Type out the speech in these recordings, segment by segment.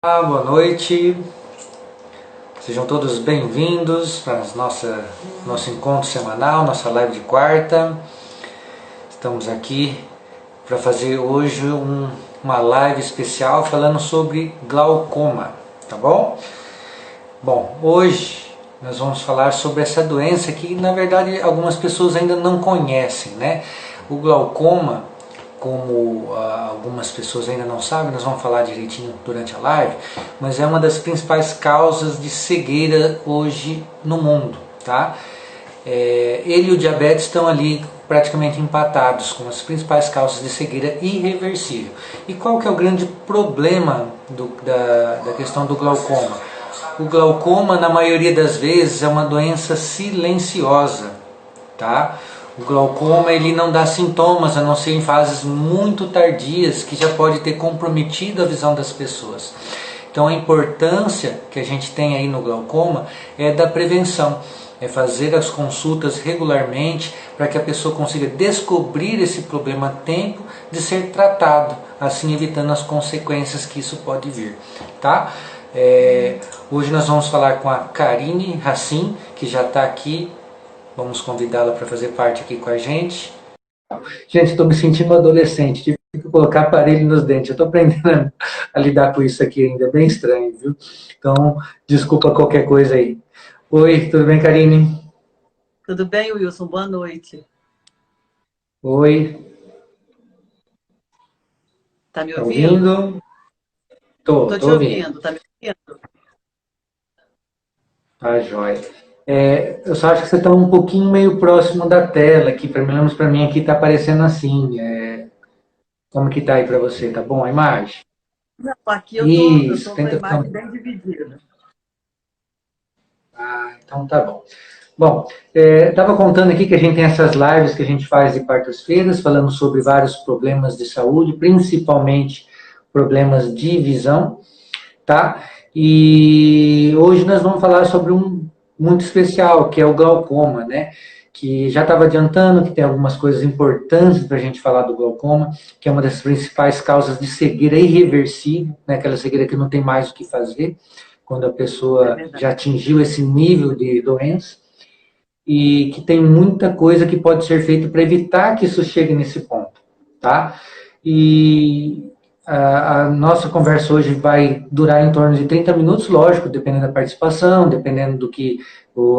Boa noite, sejam todos bem-vindos para nosso encontro semanal, nossa live de quarta. Estamos aqui para fazer hoje uma live especial falando sobre glaucoma, tá bom? Bom, hoje nós vamos falar sobre essa doença que na verdade algumas pessoas ainda não conhecem, né? O glaucoma, como algumas pessoas ainda não sabem, nós vamos falar direitinho durante a live, mas é uma das principais causas de cegueira hoje no mundo, tá? Ele e o diabetes estão ali praticamente empatados como as principais causas de cegueira irreversível. E qual que é o grande problema da questão do glaucoma? O glaucoma, na maioria das vezes, é uma doença silenciosa, tá? O glaucoma ele não dá sintomas, a não ser em fases muito tardias, que já pode ter comprometido a visão das pessoas. Então a importância que a gente tem aí no glaucoma é da prevenção, é fazer as consultas regularmente para que a pessoa consiga descobrir esse problema a tempo de ser tratado, assim evitando as consequências que isso pode vir, tá? Hoje nós vamos falar com a Karine Racim, que já está aqui. Vamos convidá-la para fazer parte aqui com a gente. Gente, estou me sentindo um adolescente, tive que colocar aparelho nos dentes. Eu estou aprendendo a lidar com isso aqui ainda, bem estranho, viu? Então, desculpa qualquer coisa aí. Oi, tudo bem, Karine? Tudo bem, Wilson? Boa noite. Oi. Tá me Tá ouvindo? ouvindo? Tô Tô te ouvindo. ouvindo, tá me ouvindo? Tá jóia. Eu só acho que você está um pouquinho meio próximo da tela aqui, pelo menos para mim aqui está aparecendo assim. Como que tá aí para você? Tá bom a imagem? Não, aqui eu Isso, tô com a tenta ficar. imagem bem dividida. Então tá bom. Bom, estava contando aqui que a gente tem essas lives que a gente faz de quartas-feiras, falando sobre vários problemas de saúde, principalmente problemas de visão, tá? E hoje nós vamos falar sobre um muito especial, que é o glaucoma, né? Que já estava adiantando que tem algumas coisas importantes para a gente falar do glaucoma, que é uma das principais causas de cegueira irreversível, né? Aquela cegueira que não tem mais o que fazer, quando a É pessoa verdade. já atingiu esse nível de doença, e que tem muita coisa que pode ser feita para evitar que isso chegue nesse ponto, tá? E a nossa conversa hoje vai durar em torno de 30 minutos, lógico, dependendo da participação, dependendo do que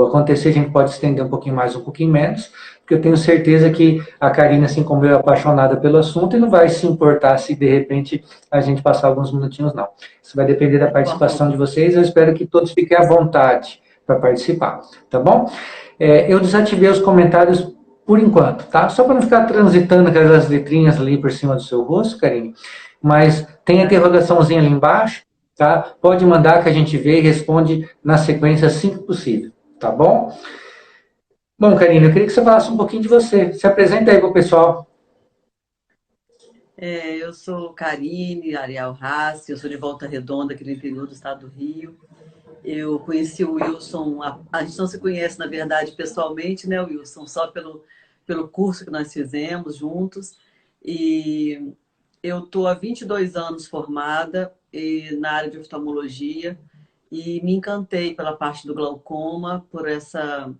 acontecer, a gente pode estender um pouquinho mais, um pouquinho menos, porque eu tenho certeza que a Karina, assim como eu, é apaixonada pelo assunto e não vai se importar se de repente a gente passar alguns minutinhos, não. Isso vai depender da De forma participação de alguma. vocês, eu espero que todos fiquem à vontade para participar, tá bom? Eu desativei os comentários por enquanto, tá? Só para não ficar transitando aquelas letrinhas ali por cima do seu rosto, Karine. Mas tem a interrogaçãozinha ali embaixo, tá? Pode mandar que a gente vê e responde na sequência assim que possível, tá bom? Bom, Karine, eu queria que você falasse um pouquinho de você. Se apresenta aí para o pessoal. Eu sou Karine Ariel Rassi, eu sou de Volta Redonda, aqui no interior do estado do Rio. Eu conheci o Wilson, a gente não se conhece, na verdade, pessoalmente, né, Wilson? Só pelo curso que nós fizemos juntos. E eu estou há 22 anos formada na área de oftalmologia e me encantei pela parte do glaucoma, por essa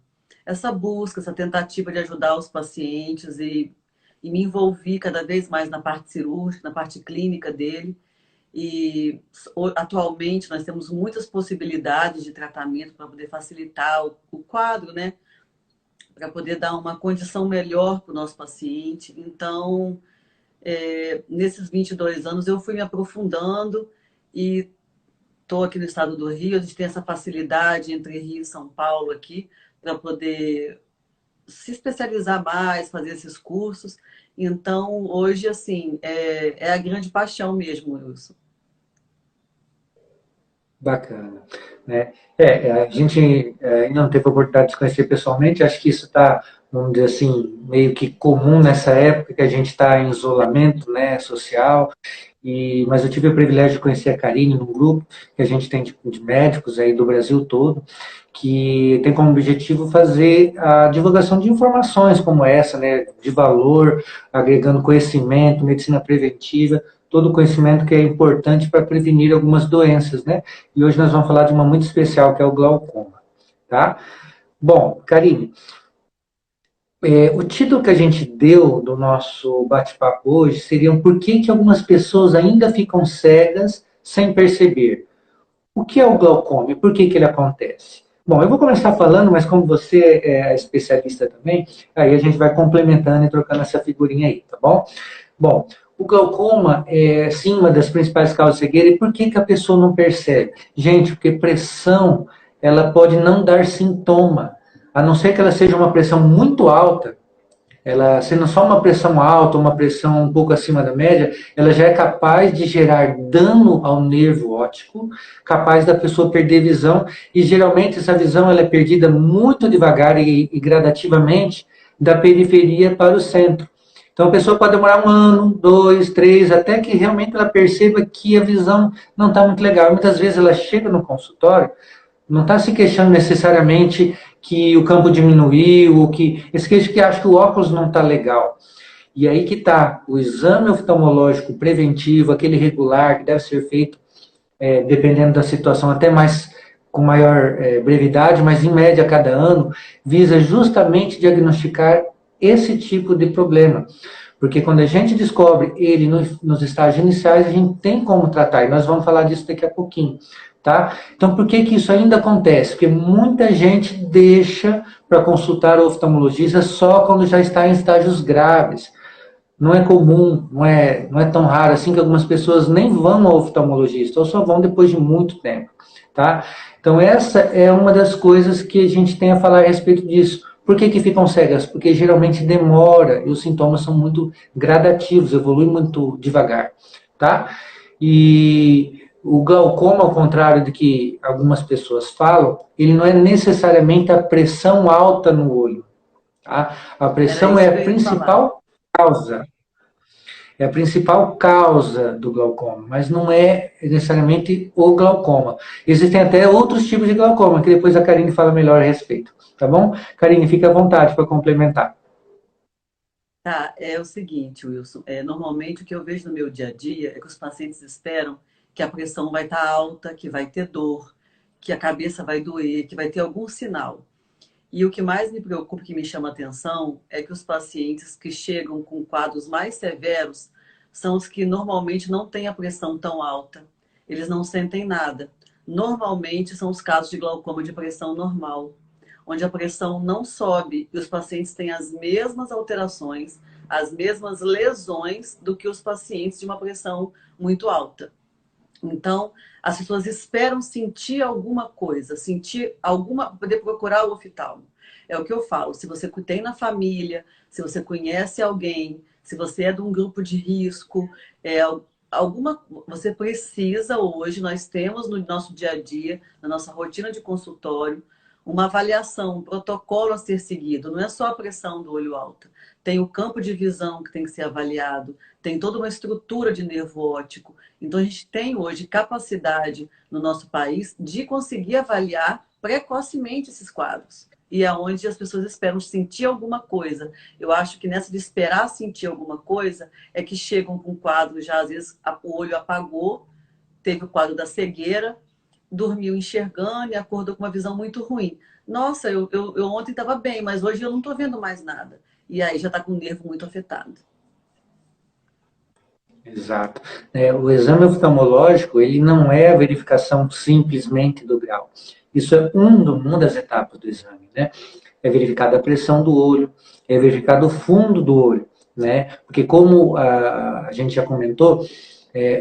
busca, essa tentativa de ajudar os pacientes e me envolvi cada vez mais na parte cirúrgica, na parte clínica dele. E atualmente nós temos muitas possibilidades de tratamento para poder facilitar o quadro, né? Para poder dar uma condição melhor para o nosso paciente. Então, nesses 22 anos eu fui me aprofundando e estou aqui no estado do Rio. A gente tem essa facilidade entre Rio e São Paulo aqui para poder se especializar mais, fazer esses cursos. Então, hoje, assim, é a grande paixão mesmo, Wilson. Bacana. Né? A gente ainda não teve a oportunidade de se conhecer pessoalmente, acho que isso está, vamos dizer assim, meio que comum nessa época que a gente está em isolamento, né, social, mas eu tive o privilégio de conhecer a Karine num grupo que a gente tem de médicos aí do Brasil todo, que tem como objetivo fazer a divulgação de informações como essa, né, de valor, agregando conhecimento, medicina preventiva, todo o conhecimento que é importante para prevenir algumas doenças, né? E hoje nós vamos falar de uma muito especial, que é o glaucoma, tá? Bom, Karine, o título que a gente deu do nosso bate-papo hoje seria por que algumas pessoas ainda ficam cegas sem perceber? O que é o glaucoma e por que ele acontece? Bom, eu vou começar falando, mas como você é especialista também, aí a gente vai complementando e trocando essa figurinha aí, tá bom? Bom, o glaucoma é, sim, uma das principais causas de cegueira. E por que a pessoa não percebe? Gente, porque pressão, ela pode não dar sintoma, a não ser que ela seja uma pressão muito alta. Ela, sendo só uma pressão alta, uma pressão um pouco acima da média, ela já é capaz de gerar dano ao nervo óptico, capaz da pessoa perder visão, e geralmente essa visão ela é perdida muito devagar e gradativamente da periferia para o centro. Então a pessoa pode demorar 1 ano, 2, 3, até que realmente ela perceba que a visão não está muito legal. Muitas vezes ela chega no consultório, não está se queixando necessariamente que o campo diminuiu, ou que esse queixo que acha que o óculos não está legal. E aí que está o exame oftalmológico preventivo, aquele regular que deve ser feito, dependendo da situação, até mais com maior brevidade, mas em média a cada ano, visa justamente diagnosticar esse tipo de problema. Porque quando a gente descobre ele nos estágios iniciais, a gente tem como tratar, e nós vamos falar disso daqui a pouquinho. Tá? Então, por que isso ainda acontece? Porque muita gente deixa para consultar o oftalmologista só quando já está em estágios graves. Não é comum, não é tão raro assim que algumas pessoas nem vão ao oftalmologista, ou só vão depois de muito tempo. Tá? Então, essa é uma das coisas que a gente tem a falar a respeito disso. Por que ficam cegas? Porque geralmente demora e os sintomas são muito gradativos, evoluem muito devagar. Tá? E o glaucoma, ao contrário do que algumas pessoas falam, ele não é necessariamente a pressão alta no olho. Tá? A pressão é a principal causa. É a principal causa do glaucoma, mas não é necessariamente o glaucoma. Existem até outros tipos de glaucoma, que depois a Karine fala melhor a respeito. Tá bom? Karine, fica à vontade para complementar. Tá, é o seguinte, Wilson. Normalmente o que eu vejo no meu dia a dia é que os pacientes esperam que a pressão vai estar alta, que vai ter dor, que a cabeça vai doer, que vai ter algum sinal. E o que mais me preocupa, que me chama atenção, é que os pacientes que chegam com quadros mais severos são os que normalmente não têm a pressão tão alta. Eles não sentem nada. Normalmente são os casos de glaucoma de pressão normal, onde a pressão não sobe e os pacientes têm as mesmas alterações, as mesmas lesões do que os pacientes de uma pressão muito alta. Então, as pessoas esperam sentir alguma coisa, poder procurar o oftalmo. É o que eu falo, se você tem na família, se você conhece alguém, se você é de um grupo de risco, você precisa hoje, nós temos no nosso dia a dia, na nossa rotina de consultório, uma avaliação, um protocolo a ser seguido. Não é só a pressão do olho alta. Tem o campo de visão que tem que ser avaliado, tem toda uma estrutura de nervo óptico. Então, a gente tem hoje capacidade no nosso país de conseguir avaliar precocemente esses quadros. E é onde as pessoas esperam sentir alguma coisa. Eu acho que nessa de esperar sentir alguma coisa é que chegam com quadro já, às vezes, o olho apagou, teve o quadro da cegueira, dormiu enxergando e acordou com uma visão muito ruim. Nossa, eu ontem estava bem, mas hoje eu não estou vendo mais nada. E aí já está com o nervo muito afetado. Exato. O exame oftalmológico, ele não é a verificação simplesmente do grau. Isso é uma das etapas do exame, né? É verificada a pressão do olho, é verificado o fundo do olho, né? Porque como a gente já comentou,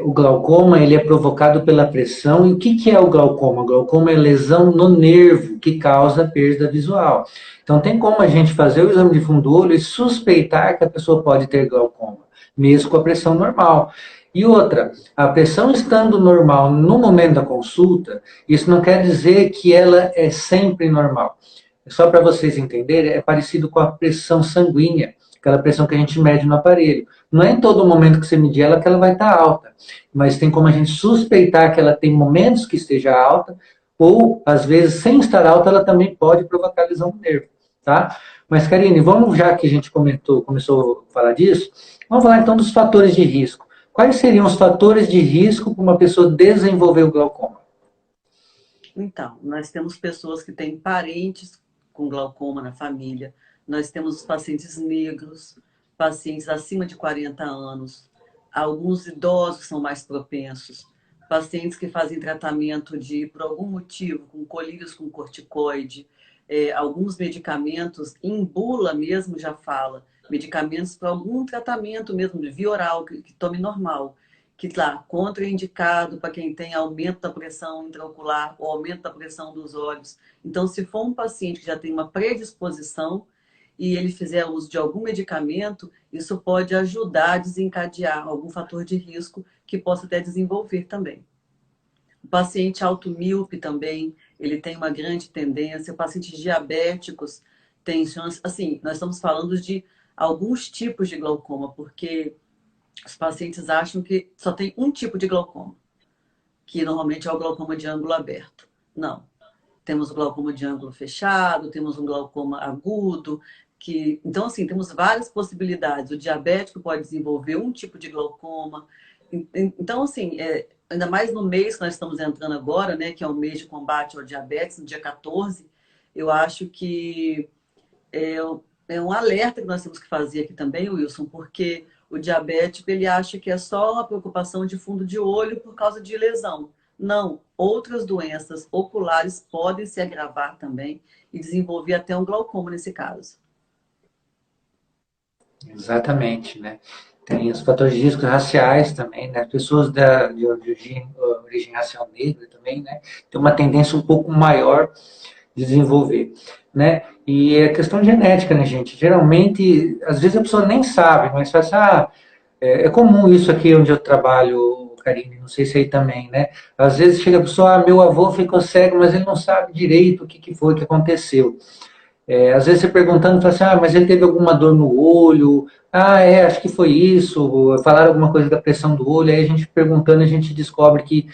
o glaucoma ele é provocado pela pressão. E o que é o glaucoma? O glaucoma é lesão no nervo que causa perda visual. Então tem como a gente fazer o exame de fundo do olho e suspeitar que a pessoa pode ter glaucoma, mesmo com a pressão normal. E outra, a pressão estando normal no momento da consulta, isso não quer dizer que ela é sempre normal. Só para vocês entenderem, é parecido com a pressão sanguínea, aquela pressão que a gente mede no aparelho. Não é em todo momento que você medir ela que ela vai estar alta, mas tem como a gente suspeitar que ela tem momentos que esteja alta, ou, às vezes, sem estar alta, ela também pode provocar lesão no nervo, tá? Mas, Karine, vamos, já que a gente começou a falar disso, vamos falar então dos fatores de risco. quais seriam os fatores de risco para uma pessoa desenvolver o glaucoma? Então, nós temos pessoas que têm parentes com glaucoma na família, nós temos os pacientes negros, pacientes acima de 40 anos, alguns idosos são mais propensos, pacientes que fazem tratamento por algum motivo, com colírios com corticoide, alguns medicamentos, em bula mesmo já fala, medicamentos para algum tratamento mesmo de via oral, que tome normal, que está contraindicado para quem tem aumento da pressão intraocular ou aumento da pressão dos olhos. Então, se for um paciente que já tem uma predisposição e ele fizer uso de algum medicamento, isso pode ajudar a desencadear algum fator de risco que possa até desenvolver também. O paciente automíope também, ele tem uma grande tendência. Pacientes diabéticos têm chance... Assim, nós estamos falando de alguns tipos de glaucoma, porque os pacientes acham que só tem um tipo de glaucoma, que normalmente é o glaucoma de ângulo aberto. Não. Temos o glaucoma de ângulo fechado, temos um glaucoma agudo, então, assim, temos várias possibilidades. O diabético pode desenvolver um tipo de glaucoma. Então, assim, ainda mais no mês que nós estamos entrando agora, né, que é o mês de combate ao diabetes, no dia 14, eu acho que é um alerta que nós temos que fazer aqui também, Wilson, porque o diabético, ele acha que é só uma preocupação de fundo de olho por causa de lesão. Não, outras doenças oculares podem se agravar também e desenvolver até um glaucoma nesse caso. Exatamente, né? Tem os fatores de risco raciais também, né? Pessoas de origem racial negra também, né? Tem uma tendência um pouco maior de desenvolver, né? E é questão genética, né, gente? Geralmente, às vezes a pessoa nem sabe, mas fala assim, é comum isso aqui onde eu trabalho, Karine, não sei se aí também, né? Às vezes chega a pessoa, meu avô ficou cego, mas ele não sabe direito o que foi que aconteceu. Às vezes você perguntando, fala assim, mas ele teve alguma dor no olho, acho que foi isso, falaram alguma coisa da pressão do olho, aí a gente perguntando, a gente descobre que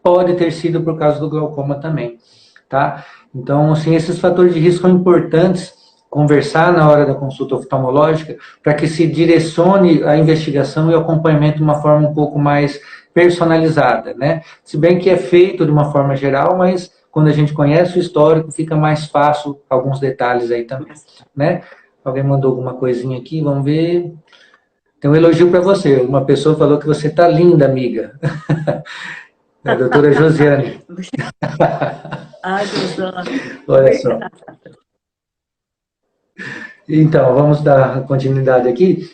pode ter sido por causa do glaucoma também, tá? Então, assim, esses fatores de risco são importantes conversar na hora da consulta oftalmológica para que se direcione a investigação e o acompanhamento de uma forma um pouco mais personalizada, né? Se bem que é feito de uma forma geral, mas quando a gente conhece o histórico, fica mais fácil alguns detalhes aí também, né? Alguém mandou alguma coisinha aqui, vamos ver. Tem um elogio para você. Uma pessoa falou que você tá linda, amiga. É a doutora Josiane. Ai, Josiane. Olha só. Então, vamos dar continuidade aqui.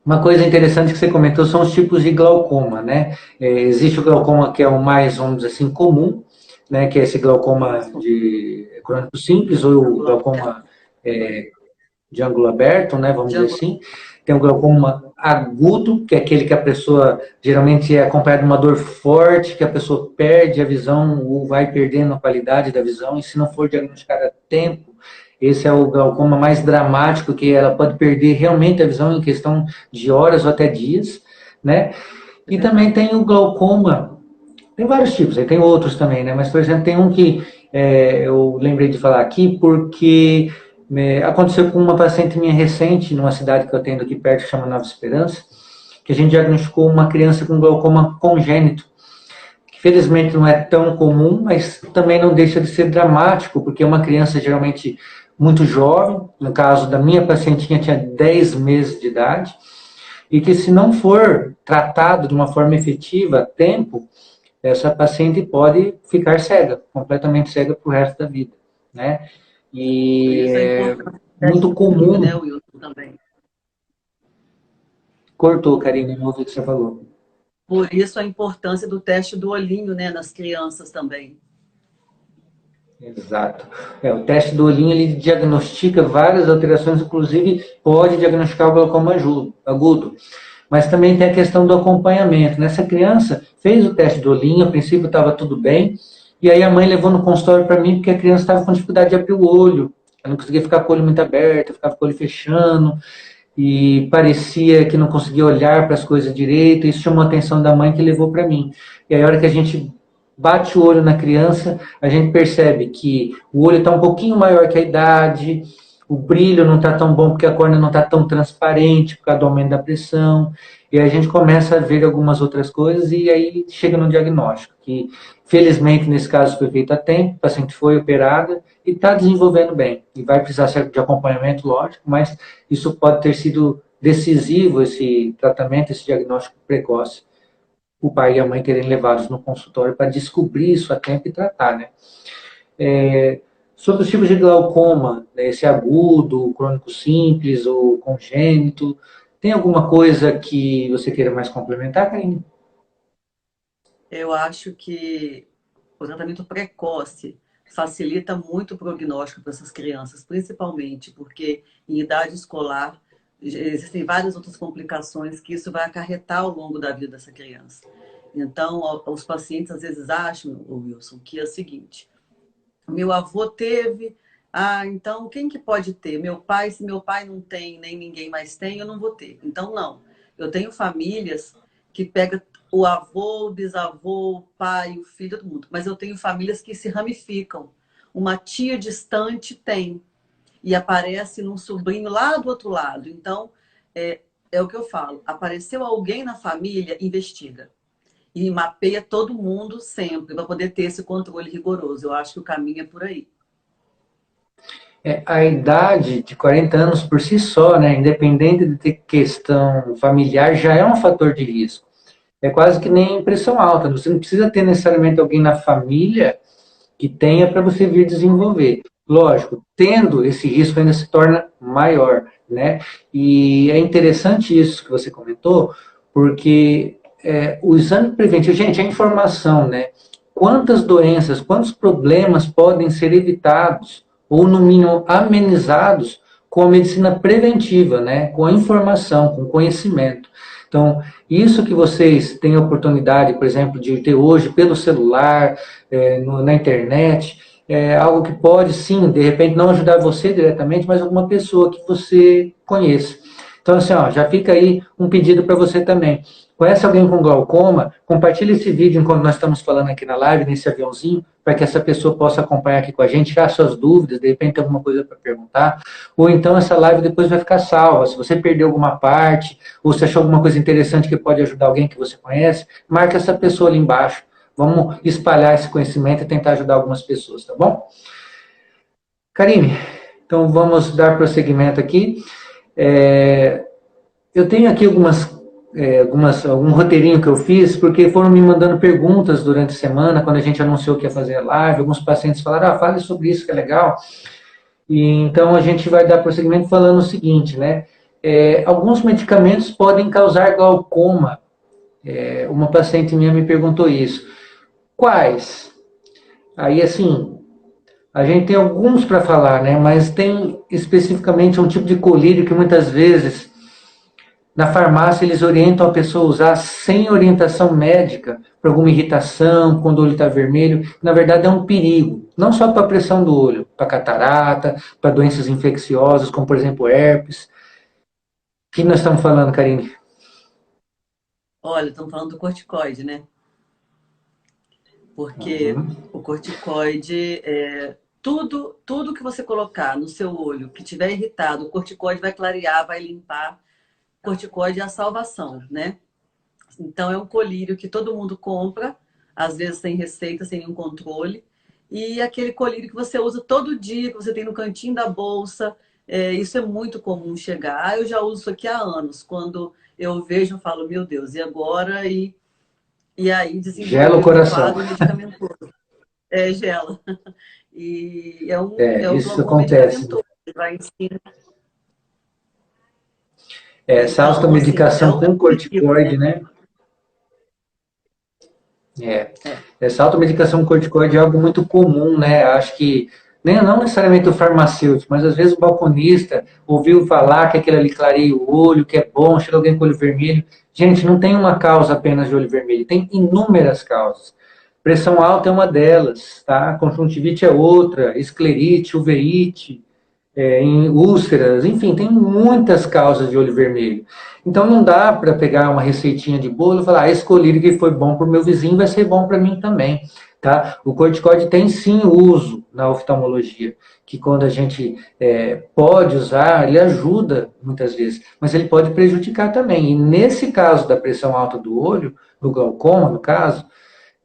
Uma coisa interessante que você comentou são os tipos de glaucoma, né? Existe o glaucoma que é o mais, vamos dizer assim, comum, né, que é esse glaucoma de crônico simples, ou o glaucoma de ângulo aberto, né, vamos dizer assim. Tem o glaucoma agudo, que é aquele que a pessoa geralmente é acompanhado de uma dor forte, que a pessoa perde a visão ou vai perdendo a qualidade da visão, e se não for diagnosticado a tempo, esse é o glaucoma mais dramático, que ela pode perder realmente a visão em questão de horas ou até dias, né? E também tem o glaucoma. Tem vários tipos, aí tem outros também, né? Mas, por exemplo, tem um que eu lembrei de falar aqui porque aconteceu com uma paciente minha recente, numa cidade que eu tenho aqui perto, que chama Nova Esperança, que a gente diagnosticou uma criança com glaucoma congênito, que felizmente não é tão comum, mas também não deixa de ser dramático, porque é uma criança geralmente muito jovem, no caso da minha pacientinha tinha 10 meses de idade, e que se não for tratado de uma forma efetiva a tempo, essa paciente pode ficar cega, completamente cega para o resto da vida, né? E é muito comum... Né, Wilson, também. Cortou, Karine, não ouvi o que você falou. Por isso a importância do teste do olhinho, né, nas crianças também. Exato. O teste do olhinho, ele diagnostica várias alterações, inclusive pode diagnosticar o glaucoma agudo. Mas também tem a questão do acompanhamento. Nessa criança, fez o teste do olhinho, a princípio estava tudo bem, e aí a mãe levou no consultório para mim porque a criança estava com dificuldade de abrir o olho, ela não conseguia ficar com o olho muito aberto, ficava com o olho fechando, e parecia que não conseguia olhar para as coisas direito, isso chamou a atenção da mãe que levou para mim. E aí a hora que a gente bate o olho na criança, a gente percebe que o olho está um pouquinho maior que a idade, o brilho não está tão bom porque a córnea não está tão transparente por causa do aumento da pressão. E aí a gente começa a ver algumas outras coisas e aí chega no diagnóstico, que felizmente nesse caso foi feito a tempo, o paciente foi operado e está desenvolvendo bem. E vai precisar de acompanhamento, lógico, mas isso pode ter sido decisivo, esse tratamento, esse diagnóstico precoce, o pai e a mãe terem levados no consultório para descobrir isso a tempo e tratar, né? Sobre os tipos de glaucoma, né, esse agudo, crônico simples ou congênito, tem alguma coisa que você queira mais complementar, Karine? Eu acho que o tratamento precoce facilita muito o prognóstico para essas crianças, principalmente porque em idade escolar existem várias outras complicações que isso vai acarretar ao longo da vida dessa criança. Então, os pacientes às vezes acham, Wilson, que é o seguinte: meu avô teve, então quem que pode ter? Meu pai, se meu pai não tem, nem ninguém mais tem, eu não vou ter. Então, não. Eu tenho famílias que pegam o avô, o bisavô, o pai, o filho, todo mundo. Mas eu tenho famílias que se ramificam. Uma tia distante tem. E aparece num sobrinho lá do outro lado. Então, é o que eu falo. Apareceu alguém na família, investiga. E mapeia todo mundo sempre, para poder ter esse controle rigoroso. Eu acho que o caminho é por aí. A idade de 40 anos por si só, né, independente de ter questão familiar, já é um fator de risco. É quase que nem pressão alta. Você não precisa ter necessariamente alguém na família que tenha para você vir desenvolver. Lógico, tendo esse risco ainda se torna maior, né? E é interessante isso que você comentou, porque o exame preventivo, gente, é informação, né? Quantas doenças, quantos problemas podem ser evitados ou, no mínimo, amenizados com a medicina preventiva, né? Com a informação, com o conhecimento. Então, isso que vocês têm a oportunidade, por exemplo, de ter hoje pelo celular, na internet, é algo que pode, sim, de repente, não ajudar você diretamente, mas alguma pessoa que você conheça. Então, assim, ó, já fica aí um pedido para você também. Conhece alguém com glaucoma? Compartilhe esse vídeo enquanto nós estamos falando aqui na live, nesse aviãozinho, para que essa pessoa possa acompanhar aqui com a gente, tirar suas dúvidas, de repente tem alguma coisa para perguntar. Ou então essa live depois vai ficar salva. Se você perdeu alguma parte, ou se achou alguma coisa interessante que pode ajudar alguém que você conhece, marque essa pessoa ali embaixo. Vamos espalhar esse conhecimento e tentar ajudar algumas pessoas, tá bom? Karine, então vamos dar prosseguimento aqui. Eu tenho aqui algum roteirinho que eu fiz, porque foram me mandando perguntas durante a semana, quando a gente anunciou que ia fazer a live, alguns pacientes falaram, fale sobre isso, que é legal. E então a gente vai dar prosseguimento falando o seguinte, né? Alguns medicamentos podem causar glaucoma. Uma paciente minha me perguntou isso. Quais? Aí, assim, a gente tem alguns para falar, né? Mas tem especificamente um tipo de colírio que muitas vezes na farmácia eles orientam a pessoa a usar sem orientação médica para alguma irritação, quando o olho está vermelho. Na verdade é um perigo, não só para a pressão do olho, para catarata, para doenças infecciosas, como por exemplo herpes. O que nós estamos falando, Karine? Olha, estamos falando do corticoide, né? Porque o corticoide, tudo que você colocar no seu olho que tiver irritado, o corticoide vai clarear, vai limpar. O corticoide é a salvação, né? Então é um colírio que todo mundo compra, às vezes sem receita, sem nenhum controle. E aquele colírio que você usa todo dia, que você tem no cantinho da bolsa, isso é muito comum chegar. Eu já uso isso aqui há anos. Quando eu vejo, eu falo, meu Deus, e agora? E aí gela o desenvolve um coração. quadro medicamentoso. Gela. E é um isso glaucoma acontece. medicamentoso. Vai em cima. Essa Então, assim, automedicação com perigo, corticoide, né? Essa automedicação com corticoide é algo muito comum, né? Acho que não necessariamente o farmacêutico, mas às vezes o balconista ouviu falar que aquele ali clareia o olho, que é bom, chega alguém com o olho vermelho. Gente, não tem uma causa apenas de olho vermelho, tem inúmeras causas. Pressão alta é uma delas, tá? Conjuntivite é outra, esclerite, uveíte, em úlceras, enfim, tem muitas causas de olho vermelho. Então não dá para pegar uma receitinha de bolo e falar, esse colírio que foi bom para o meu vizinho vai ser bom para mim também. tá? O corticoide tem sim uso na oftalmologia, que quando a gente pode usar, ele ajuda muitas vezes, mas ele pode prejudicar também. E nesse caso da pressão alta do olho, do glaucoma, no caso,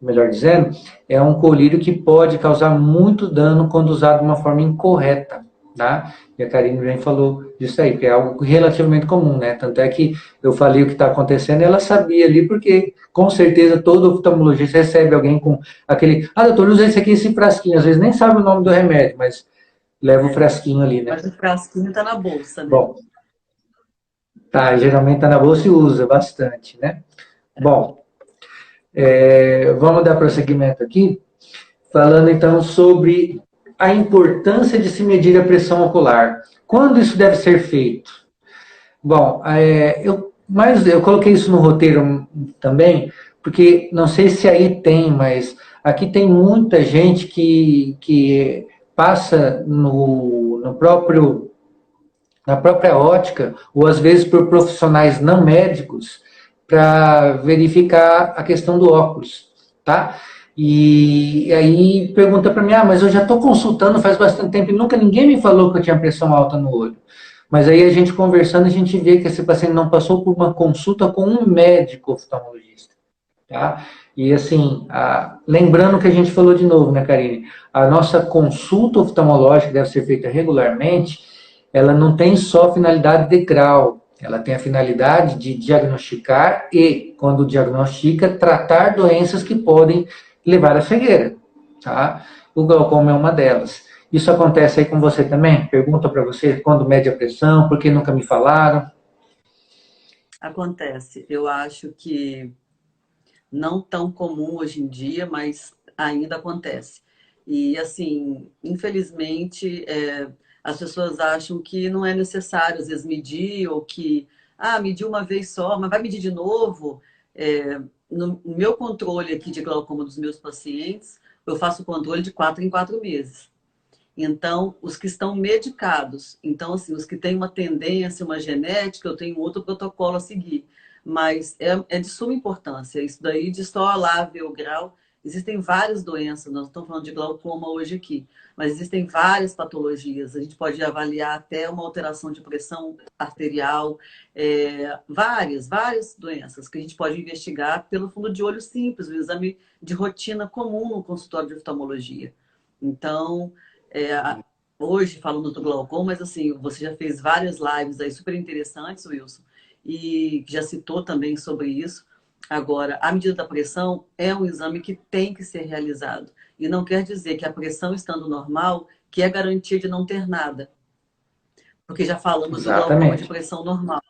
melhor dizendo, é um colírio que pode causar muito dano quando usado de uma forma incorreta, tá? E a Karine bem falou disso aí, que é algo relativamente comum, né? Tanto é que eu falei o que está acontecendo e ela sabia ali, porque com certeza todo oftalmologista recebe alguém com aquele, doutor, usa esse frasquinho, às vezes nem sabe o nome do remédio, mas leva o frasquinho ali, né? Mas o frasquinho está na bolsa, né? Bom, tá, geralmente está na bolsa e usa bastante, né? Bom, vamos dar prosseguimento aqui, falando então sobre a importância de se medir a pressão ocular. Quando isso deve ser feito? Bom, eu coloquei isso no roteiro também, porque não sei se aí tem, mas aqui tem muita gente que passa na própria ótica, ou às vezes por profissionais não médicos, para verificar a questão do óculos, tá? E aí pergunta para mim, mas eu já estou consultando faz bastante tempo e nunca ninguém me falou que eu tinha pressão alta no olho. Mas aí a gente conversando, a gente vê que esse paciente não passou por uma consulta com um médico oftalmologista, tá? E assim, lembrando que a gente falou de novo, né, Karine? A nossa consulta oftalmológica que deve ser feita regularmente, ela não tem só finalidade de grau, ela tem a finalidade de diagnosticar e, quando diagnostica, tratar doenças que podem levar à cegueira, tá? O glaucoma é uma delas. Isso acontece aí com você também? Pergunta para você quando mede a pressão, por que nunca me falaram? Acontece. Eu acho que não tão comum hoje em dia, mas ainda acontece. E, assim, infelizmente, as pessoas acham que não é necessário, às vezes, medir, ou que, mediu uma vez só, mas vai medir de novo. No meu controle aqui de glaucoma dos meus pacientes, eu faço o controle de 4 em 4 meses. Então, os que estão medicados, então, assim, os que têm uma tendência, uma genética, eu tenho outro protocolo a seguir. Mas é de suma importância. Isso daí de só lá ver o grau. Existem várias doenças, nós estamos falando de glaucoma hoje aqui, mas existem várias patologias. A gente pode avaliar até uma alteração de pressão arterial, várias doenças que a gente pode investigar pelo fundo de olho simples, um exame de rotina comum no consultório de oftalmologia. Então, hoje falando do glaucoma, mas assim, você já fez várias lives aí super interessantes, Wilson, e já citou também sobre isso. Agora, a medida da pressão é um exame que tem que ser realizado. E não quer dizer que a pressão estando normal, que é garantia de não ter nada. Porque já falamos do glaucoma de pressão normal.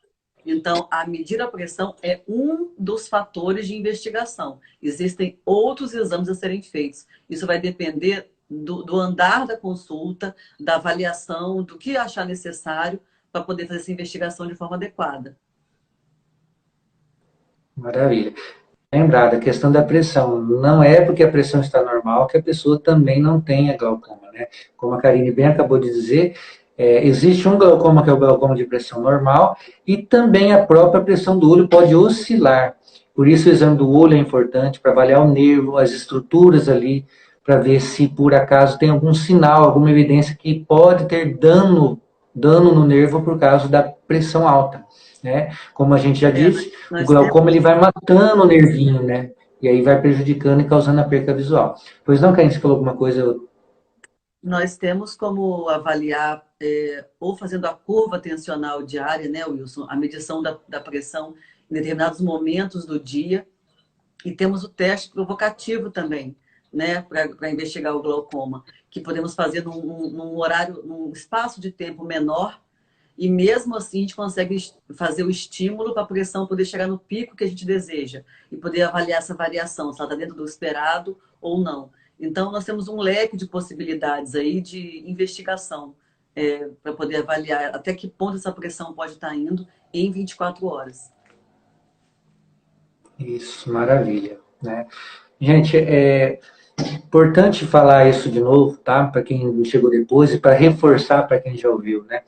Então, a medir a pressão é um dos fatores de investigação. Existem outros exames a serem feitos. Isso vai depender do andar da consulta, da avaliação, do que achar necessário para poder fazer essa investigação de forma adequada. Maravilha. Lembrado, a questão da pressão. Não é porque a pressão está normal que a pessoa também não tenha glaucoma, né? Como a Karine bem acabou de dizer, existe um glaucoma que é o glaucoma de pressão normal e também a própria pressão do olho pode oscilar. Por isso o exame do olho é importante para avaliar o nervo, as estruturas ali, para ver se por acaso tem algum sinal, alguma evidência que pode ter dano no nervo por causa da pressão alta. Né? Como a gente já disse, o glaucoma ele vai matando o nervinho, né? E aí vai prejudicando e causando a perca visual. Pois não, Karine, você falou alguma coisa? Nós temos como avaliar, ou fazendo a curva tensional diária, né, Wilson? A medição da pressão em determinados momentos do dia. E temos o teste provocativo também, né, para investigar o glaucoma, que podemos fazer num horário, num espaço de tempo menor. E mesmo assim a gente consegue fazer o estímulo para a pressão poder chegar no pico que a gente deseja e poder avaliar essa variação, se ela está dentro do esperado ou não. Então nós temos um leque de possibilidades aí de investigação para poder avaliar até que ponto essa pressão pode estar indo em 24 horas. Isso, maravilha. Né? Gente, é importante falar isso de novo, tá? Para quem chegou depois e para reforçar para quem já ouviu, né?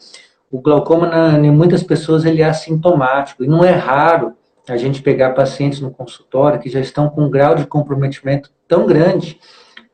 O glaucoma, em muitas pessoas, ele é assintomático. E não é raro a gente pegar pacientes no consultório que já estão com um grau de comprometimento tão grande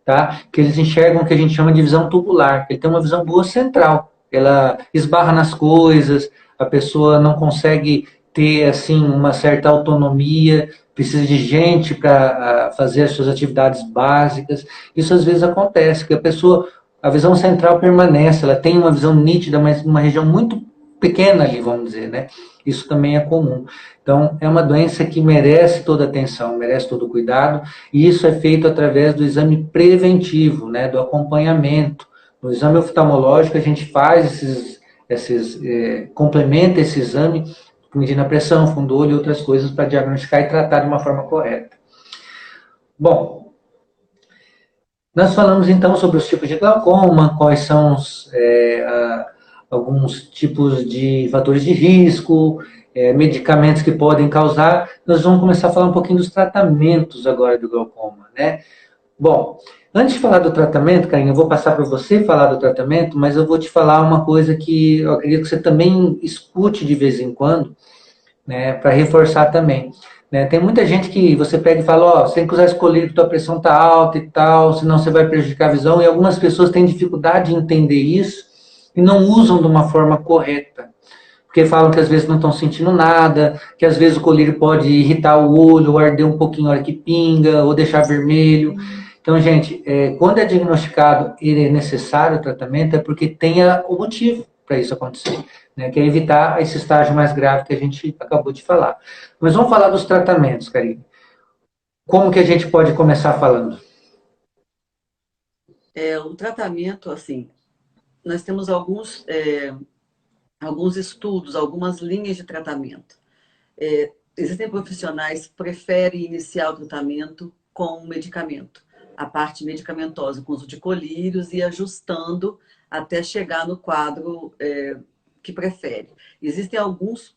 tá? Que eles enxergam o que a gente chama de visão tubular. Ele tem uma visão boa central. Ela esbarra nas coisas, a pessoa não consegue ter assim uma certa autonomia, precisa de gente para fazer as suas atividades básicas. Isso às vezes acontece, que a pessoa, a visão central permanece, ela tem uma visão nítida, mas uma região muito pequena ali, vamos dizer, né? Isso também é comum. Então, é uma doença que merece toda atenção, merece todo cuidado, e isso é feito através do exame preventivo, né, do acompanhamento. No exame oftalmológico, a gente faz complementa esse exame, medindo a pressão, fundo do olho e outras coisas para diagnosticar e tratar de uma forma correta. Bom, nós falamos então sobre os tipos de glaucoma, quais são alguns tipos de fatores de risco, medicamentos que podem causar. Nós vamos começar a falar um pouquinho dos tratamentos agora do glaucoma, né? Bom, antes de falar do tratamento, Karine, eu vou passar para você falar do tratamento, mas eu vou te falar uma coisa que eu acredito que você também escute de vez em quando, né, para reforçar também. Né? Tem muita gente que você pega e fala, ó, você tem que usar esse colírio, tua pressão está alta e tal, senão você vai prejudicar a visão, e algumas pessoas têm dificuldade em entender isso e não usam de uma forma correta. Porque falam que às vezes não estão sentindo nada, que às vezes o colírio pode irritar o olho, ou arder um pouquinho na hora que pinga, ou deixar vermelho. Então, gente, quando é diagnosticado e é necessário o tratamento, é porque tenha o motivo para isso acontecer, né? Que é evitar esse estágio mais grave que a gente acabou de falar. Mas vamos falar dos tratamentos, Karine. Como que a gente pode começar falando? O tratamento, assim, nós temos alguns estudos, algumas linhas de tratamento. Existem profissionais que preferem iniciar o tratamento com medicamento, a parte medicamentosa, com uso de colírios e ajustando até chegar no quadro que prefere. Existem alguns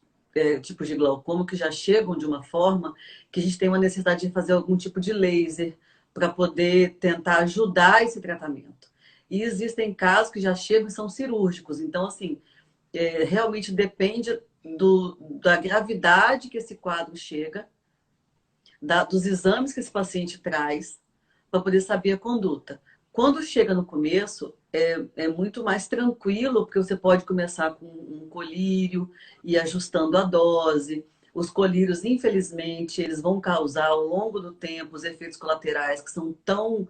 tipos de glaucoma que já chegam de uma forma que a gente tem uma necessidade de fazer algum tipo de laser para poder tentar ajudar esse tratamento. E existem casos que já chegam e são cirúrgicos. Então, assim, realmente depende da gravidade que esse quadro chega, dos exames que esse paciente traz, para poder saber a conduta. Quando chega no começo, é muito mais tranquilo, porque você pode começar com um colírio e ajustando a dose. Os colírios, infelizmente, eles vão causar ao longo do tempo os efeitos colaterais que são tão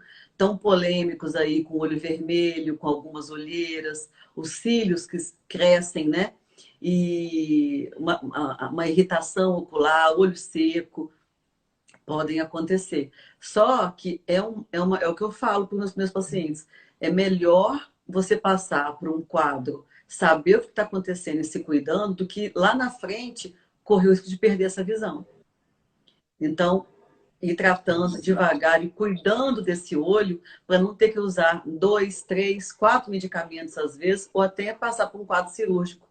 polêmicos aí, com o olho vermelho, com algumas olheiras, os cílios que crescem, né? E uma irritação ocular, olho seco, podem acontecer. Só que é o que eu falo para os meus pacientes. É melhor você passar por um quadro, saber o que está acontecendo e se cuidando, do que lá na frente correr o risco de perder essa visão. Então, ir tratando devagar e cuidando desse olho para não ter que usar 2, 3, 4 medicamentos às vezes, ou até passar por um quadro cirúrgico.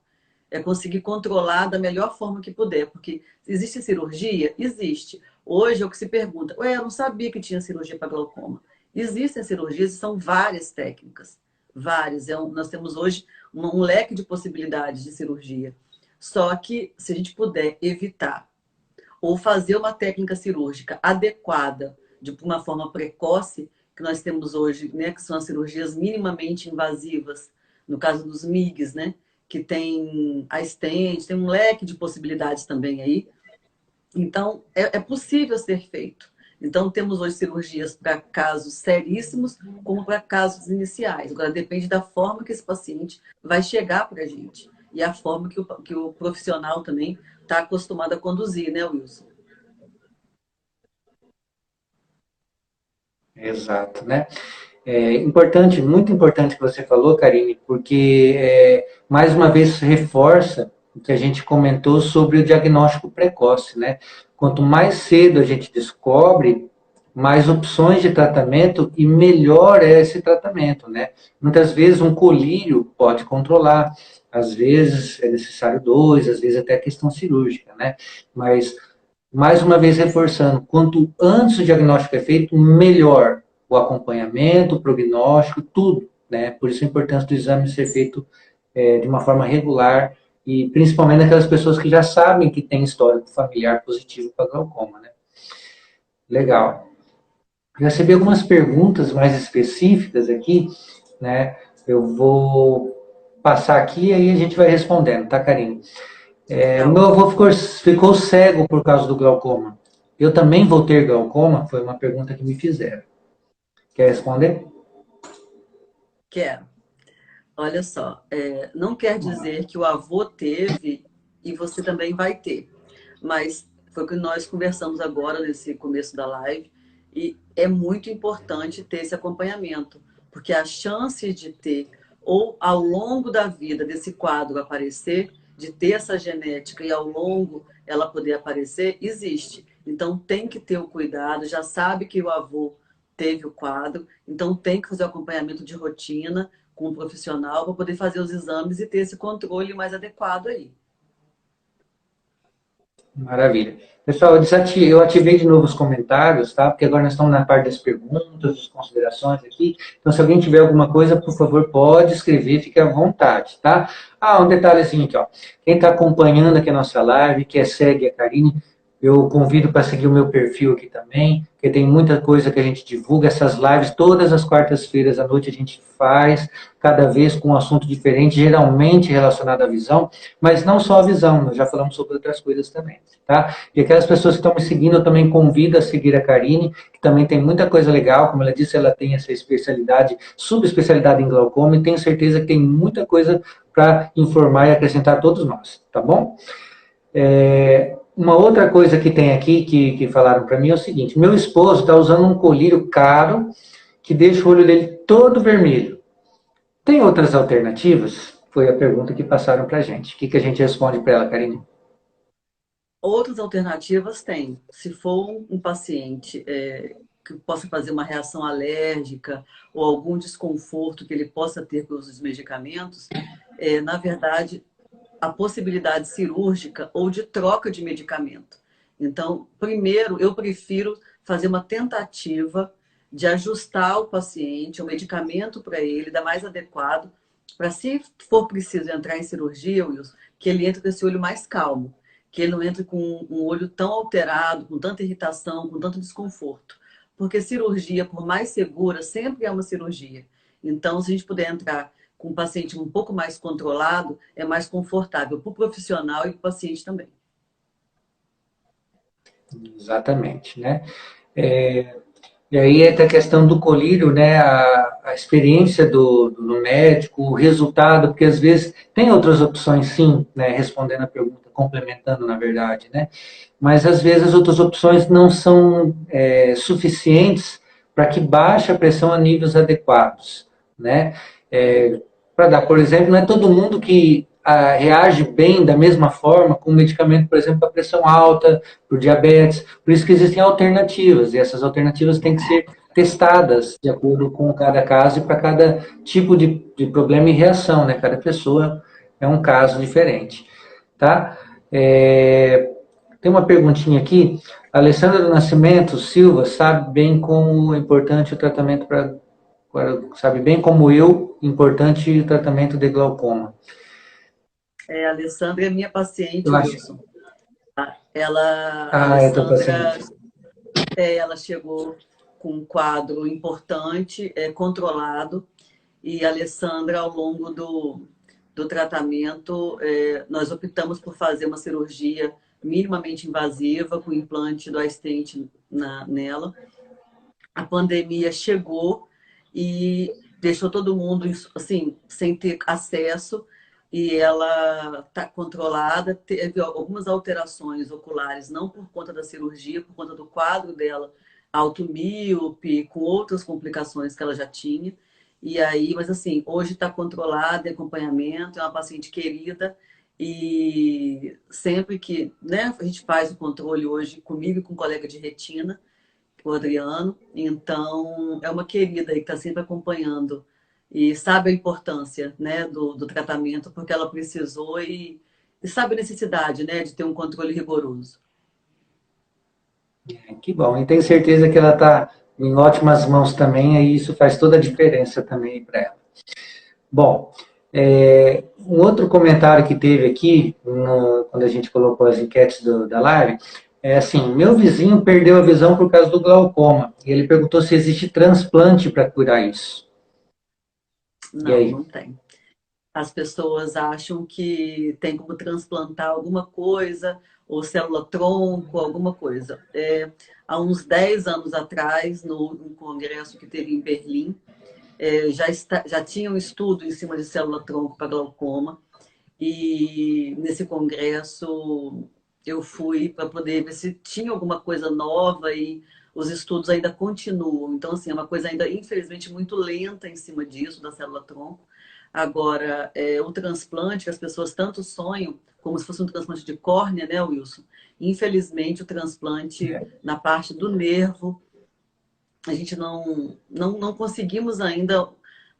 É conseguir controlar da melhor forma que puder, porque existe cirurgia? Existe. Hoje é o que se pergunta, eu não sabia que tinha cirurgia para glaucoma. Existem cirurgias e são várias técnicas, várias. Nós temos hoje um leque de possibilidades de cirurgia. Só que se a gente puder evitar ou fazer uma técnica cirúrgica adequada, de uma forma precoce, que nós temos hoje, né, que são as cirurgias minimamente invasivas, no caso dos MIGs, né, que tem a stent, tem um leque de possibilidades também aí. Então, é possível ser feito. Então, temos hoje cirurgias para casos seríssimos, como para casos iniciais. Agora, depende da forma que esse paciente vai chegar para a gente. E a forma que o profissional também está acostumado a conduzir, né, Wilson? Exato, né? É importante, muito importante que você falou, Karine, porque mais uma vez reforça o que a gente comentou sobre o diagnóstico precoce, né? Quanto mais cedo a gente descobre, mais opções de tratamento e melhor é esse tratamento, né? Muitas vezes um colírio pode controlar, às vezes é necessário dois, às vezes até questão cirúrgica, né? Mas mais uma vez reforçando, quanto antes o diagnóstico é feito, melhor o acompanhamento, o prognóstico, tudo, né? Por isso a importância do exame ser feito de uma forma regular e principalmente naquelas pessoas que já sabem que tem histórico familiar positivo para glaucoma, né? Legal. Eu recebi algumas perguntas mais específicas aqui, né? Eu vou passar aqui e aí a gente vai respondendo, tá, Karine? Tá Meu ótimo. avô ficou cego por causa do glaucoma. Eu também vou ter glaucoma? Foi uma pergunta que me fizeram. Quer responder? Quero. Olha só, não quer dizer que o avô teve e você também vai ter. Mas foi o que nós conversamos agora nesse começo da live, e é muito importante ter esse acompanhamento, porque a chance de ter, ou ao longo da vida desse quadro aparecer, de ter essa genética e ao longo ela poder aparecer, existe. Então tem que ter o cuidado, já sabe que o avô teve o quadro, então tem que fazer o acompanhamento de rotina com um profissional para poder fazer os exames e ter esse controle mais adequado aí. Maravilha. Pessoal, eu ativei de novo os comentários, tá? Porque agora nós estamos na parte das perguntas, das considerações aqui. Então, se alguém tiver alguma coisa, por favor, pode escrever, fique à vontade, tá? Um detalhezinho aqui, ó. Quem está acompanhando aqui a nossa live, que segue a Karine, eu convido para seguir o meu perfil aqui também, porque tem muita coisa que a gente divulga. Essas lives, todas as quartas-feiras à noite, a gente faz, cada vez com um assunto diferente, geralmente relacionado à visão, mas não só a visão, nós já falamos sobre outras coisas também, tá? E aquelas pessoas que estão me seguindo, eu também convido a seguir a Karine, que também tem muita coisa legal, como ela disse, ela tem essa especialidade, subespecialidade em glaucoma, e tenho certeza que tem muita coisa para informar e acrescentar a todos nós, tá bom? Uma outra coisa que tem aqui, que falaram para mim, é o seguinte: meu esposo está usando um colírio caro que deixa o olho dele todo vermelho. Tem outras alternativas? Foi a pergunta que passaram para a gente. O que a gente responde para ela, Karine? Outras alternativas tem. Se for um paciente que possa fazer uma reação alérgica ou algum desconforto que ele possa ter com os medicamentos, na verdade, a possibilidade cirúrgica ou de troca de medicamento. Então, primeiro, eu prefiro fazer uma tentativa de ajustar o paciente, o medicamento para ele, da mais adequado, para se for preciso entrar em cirurgia, Wilson, que ele entre com esse olho mais calmo, que ele não entre com um olho tão alterado, com tanta irritação, com tanto desconforto. Porque cirurgia, por mais segura, sempre é uma cirurgia. Então, se a gente puder entrar com um paciente um pouco mais controlado, é mais confortável para o profissional e para o paciente também. Exatamente, né? É, e aí entra a questão do colírio, né? A experiência do médico, o resultado, porque às vezes tem outras opções, sim, né? Respondendo a pergunta, complementando, na verdade, né? Mas às vezes as outras opções não são suficientes para que baixe a pressão a níveis adequados, né? Para dar, por exemplo, não é todo mundo que reage bem da mesma forma com medicamento, por exemplo, para pressão alta, para diabetes. Por isso que existem alternativas, e essas alternativas têm que ser testadas de acordo com cada caso e para cada tipo de problema e reação, né? Cada pessoa é um caso diferente, tá? Tem uma perguntinha aqui. A Alessandra do Nascimento Silva sabe bem como é importante o tratamento sabe bem como eu, importante o tratamento de glaucoma. A Alessandra é minha paciente, Eu acho. Wilson. A É tua Alessandra, paciente. ela chegou com um quadro importante, controlado, e a Alessandra, ao longo do tratamento, nós optamos por fazer uma cirurgia minimamente invasiva, com implante do iStent nela. A pandemia chegou e deixou todo mundo assim, sem ter acesso, e ela está controlada, teve algumas alterações oculares, não por conta da cirurgia, por conta do quadro dela, automíope, com outras complicações que ela já tinha. E aí, mas assim, hoje está controlada, em acompanhamento, é uma paciente querida, e sempre que, né, a gente faz o controle hoje comigo e com um colega de retina, o Adriano. Então, é uma querida aí que está sempre acompanhando e sabe a importância, né, do tratamento, porque ela precisou e sabe a necessidade, né, de ter um controle rigoroso. Que bom. E tenho certeza que ela está em ótimas mãos também, e isso faz toda a diferença também para ela. Bom, um outro comentário que teve aqui, quando a gente colocou as enquetes da live, É assim, meu vizinho perdeu a visão por causa do glaucoma. E ele perguntou se existe transplante para curar isso. E Não, aí? não tem. As pessoas acham que tem como transplantar alguma coisa, ou célula-tronco, alguma coisa. Há uns 10 anos atrás, no congresso que teve em Berlim, já tinha um estudo em cima de célula-tronco para glaucoma, e nesse congresso eu fui para poder ver se tinha alguma coisa nova e os estudos ainda continuam. Então, assim, é uma coisa ainda, infelizmente, muito lenta em cima disso, da célula-tronco. Agora, o transplante, que as pessoas tanto sonham, como se fosse um transplante de córnea, né, Wilson? Infelizmente, o transplante na parte do nervo, a gente não conseguimos ainda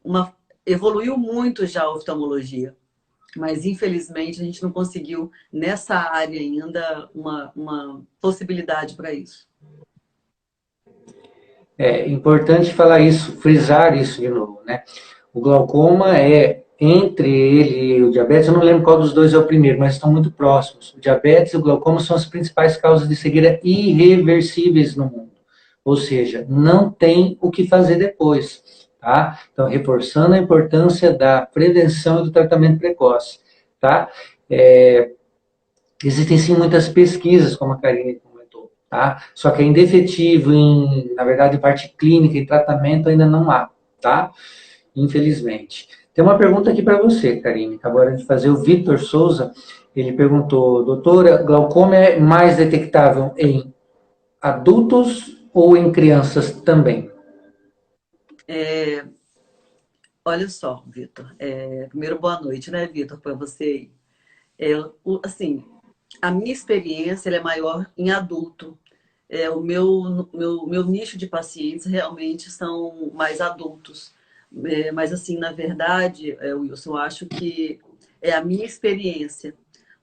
uma. Evoluiu muito já a oftalmologia, mas infelizmente a gente não conseguiu nessa área ainda uma possibilidade para isso. É importante falar isso, frisar isso de novo, né? O glaucoma é, entre ele e o diabetes, eu não lembro qual dos dois é o primeiro, mas estão muito próximos. O diabetes e o glaucoma são as principais causas de cegueira irreversíveis no mundo. Ou seja, não tem o que fazer depois, tá? Então, reforçando a importância da prevenção e do tratamento precoce, tá? É, existem sim muitas pesquisas, como a Karine comentou, tá? Só que ainda efetivo na verdade, em parte clínica e tratamento ainda não há, tá? Infelizmente. Tem uma pergunta aqui para você, Karine, acabou de fazer o Vitor Souza. Ele perguntou, doutora, glaucoma é mais detectável em adultos ou em crianças também? Olha só, Vitor. Primeiro, boa noite, né, Vitor, para você. Assim, a minha experiência ela é maior em adulto. O meu nicho de pacientes realmente são mais adultos. Mas, assim, na verdade, Wilson, eu acho que é a minha experiência,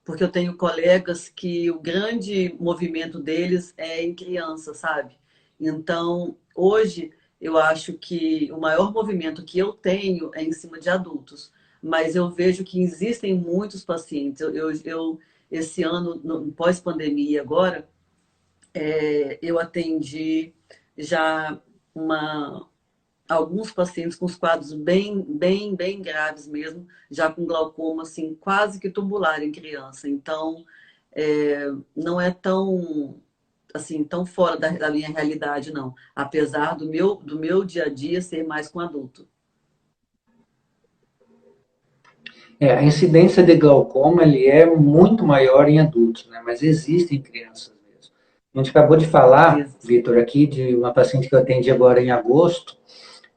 porque eu tenho colegas que o grande movimento deles é em criança, sabe? Então, hoje, eu acho que o maior movimento que eu tenho é em cima de adultos, mas eu vejo que existem muitos pacientes. Esse ano, no pós-pandemia agora, eu atendi já uma, alguns pacientes com os quadros bem graves mesmo, já com glaucoma assim, quase que tubular em criança. Então, não é tão assim tão fora da minha realidade, não. Apesar do meu dia a dia ser mais com adulto. A incidência de glaucoma ele é muito maior em adultos, né? Mas existe em crianças mesmo. A gente acabou de falar, Isso. Vitor, aqui de uma paciente que eu atendi agora em agosto,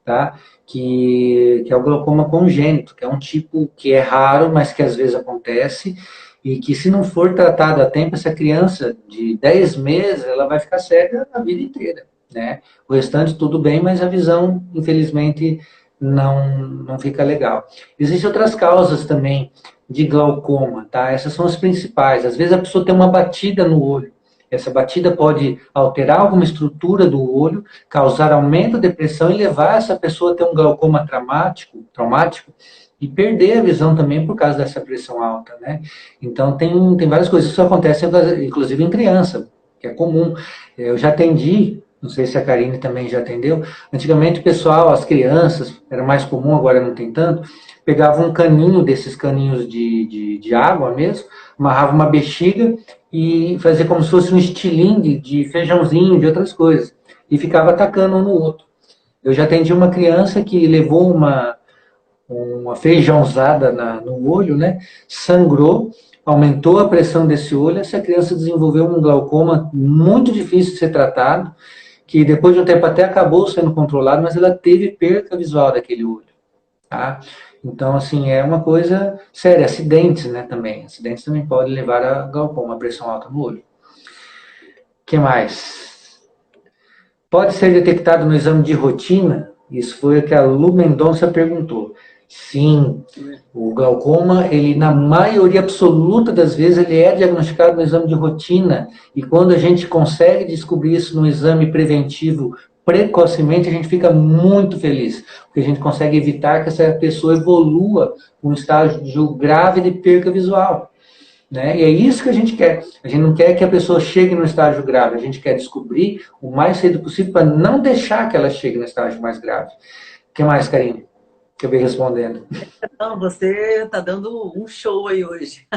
tá? Que é o glaucoma congênito, que é um tipo que é raro, mas que às vezes acontece, e que se não for tratado a tempo, essa criança de 10 meses, ela vai ficar cega a vida inteira, né? O restante tudo bem, mas a visão, infelizmente, não fica legal. Existem outras causas também de glaucoma, tá? Essas são as principais. Às vezes a pessoa tem uma batida no olho. Essa batida pode alterar alguma estrutura do olho, causar aumento de pressão e levar essa pessoa a ter um glaucoma traumático e perder a visão também por causa dessa pressão alta, né? Então tem várias coisas. Isso acontece inclusive em criança, que é comum. Eu já atendi, não sei se a Karine também já atendeu. Antigamente o pessoal, as crianças, era mais comum, agora não tem tanto, pegava um caninho desses caninhos de água mesmo, amarrava uma bexiga e fazia como se fosse um estilingue de feijãozinho, de outras coisas, e ficava atacando um no outro. Eu já atendi uma criança que levou uma feijãozada no olho, né? Sangrou, aumentou a pressão desse olho, essa criança desenvolveu um glaucoma muito difícil de ser tratado, que depois de um tempo até acabou sendo controlado, mas ela teve perca visual daquele olho, tá? Então, assim, é uma coisa séria. Acidentes, né, também. Acidentes também podem levar a glaucoma, a pressão alta no olho. O que mais? Pode ser detectado no exame de rotina? Isso foi o que a Lu Mendonça perguntou. Sim, o glaucoma, ele na maioria absoluta das vezes, ele é diagnosticado no exame de rotina. E quando a gente consegue descobrir isso no exame preventivo precocemente, a gente fica muito feliz, porque a gente consegue evitar que essa pessoa evolua um estágio grave de perca visual. né? E é isso que a gente quer. A gente não quer que a pessoa chegue no estágio grave, a gente quer descobrir o mais cedo possível para não deixar que ela chegue no estágio mais grave. O que mais, Karine? Que eu venho respondendo. Não, você está dando um show aí hoje.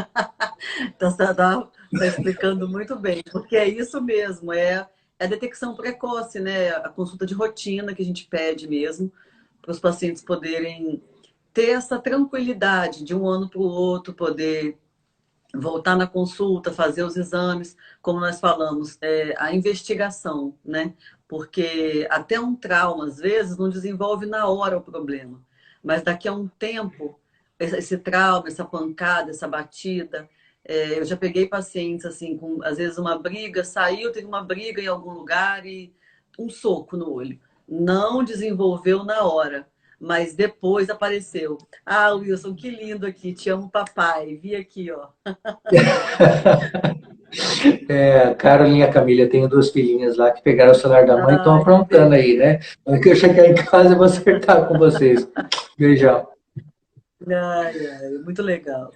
Tá explicando muito bem, porque é isso mesmo, é a detecção precoce, né? A consulta de rotina que a gente pede mesmo, para os pacientes poderem ter essa tranquilidade de um ano para o outro, poder voltar na consulta, fazer os exames, como nós falamos, a investigação, né? Porque até um trauma, às vezes, não desenvolve na hora o problema, mas daqui a um tempo, esse trauma, essa pancada, essa batida, eu já peguei pacientes assim, com às vezes uma briga, saiu, teve uma briga em algum lugar e um soco no olho. Não desenvolveu na hora, mas depois apareceu. Ah, Wilson, que lindo aqui, te amo, papai. Vi aqui, ó. A Carolina e a Camila, tenho duas filhinhas lá que pegaram o celular da mãe e estão Ai, que aprontando aí, né? Na que eu chegar em casa, eu vou acertar com vocês. Beijão. ai, ai, muito legal.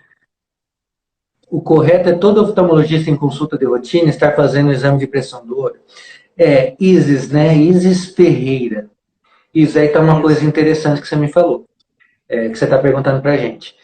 O correto é todo oftalmologista em consulta de rotina estar fazendo o exame de pressão do olho. Isis, né? Isis Ferreira. Isso aí tá uma coisa Isso. interessante que você me falou, que você está perguntando para a gente.